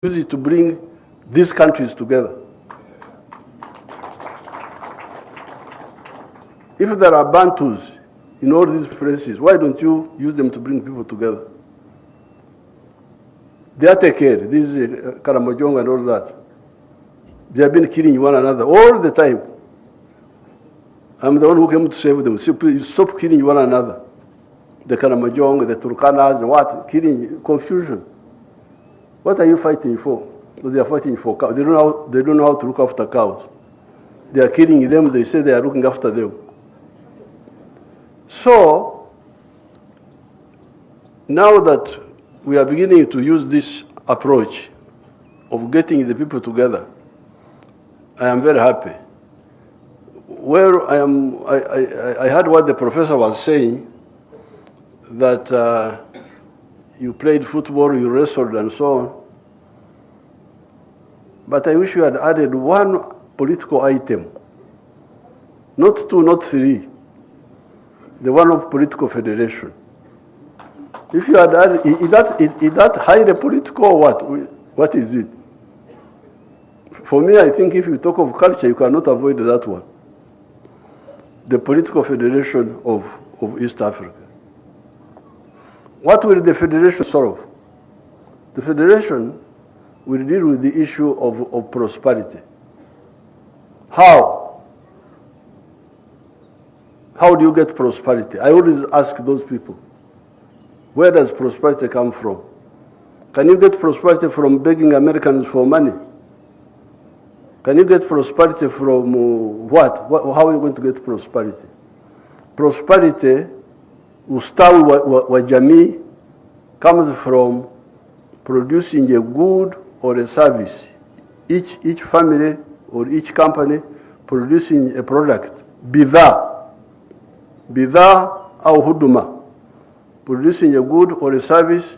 use it to bring these countries together. If there are Bantus in all these places, why don't you use them to bring people together? They are taken care. This is Karamojong and all that. They have been killing one another all the time. I'm the one who came to save them. Stop killing one another. The Karamojong, the Turkanas, the what? Killing, confusion. What are you fighting for? They are fighting for cows. They don't know how to look after cows. They are killing them. They say they are looking after them. So, now that we are beginning to use this approach of getting the people together, I am very happy. Where I heard what the professor was saying, that you played football, you wrestled, and so on. But I wish you had added one political item, not two, not three, the one of political federation. If you had added, is that highly political or what? What is it? For me, I think if you talk of culture, you cannot avoid that one. The political federation of East Africa. What will the federation solve? The federation will deal with the issue of prosperity. How? How do you get prosperity? I always ask those people, where does prosperity come from? Can you get prosperity from begging Americans for money? Can you get prosperity from what? How are you going to get prosperity? Prosperity, ustawi wa jamii, comes from producing a good or a service. Each family or each company producing a product. Bidhaa au huduma. Producing a good or a service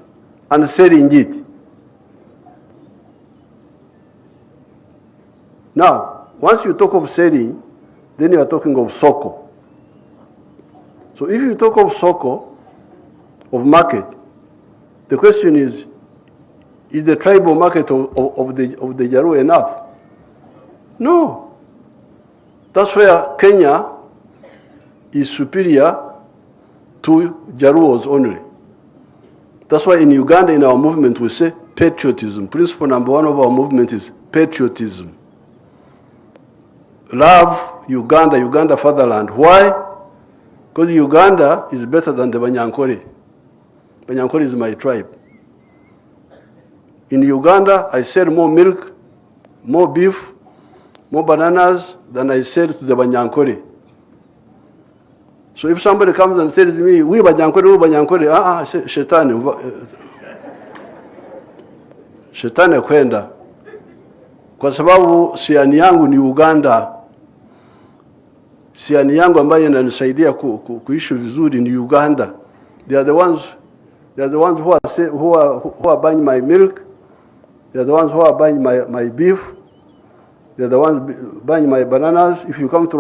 and selling it. Now, once you talk of selling, then you are talking of soko. So if you talk of soko, of market, the question is the tribal market of the Jaru enough? No. That's where Kenya is superior to Jaruos only. That's why in Uganda, in our movement, we say patriotism. Principle number one of our movement is patriotism. Love Uganda, Uganda fatherland. Why? Because Uganda is better than the Banyankore. Banyankore is my tribe. In Uganda, I sell more milk, more beef, more bananas than I sell to the Banyankore. So if somebody comes and tells me, we Banyankore, I say, Shetani kwenda. Kwa sababu siani yangu ni Uganda. Siani yangu ambayo inanisaidia kuishi vizuri ni Uganda. They are the ones who are buying my milk. They are the ones who are buying my beef. They are the ones buying my bananas. If you come to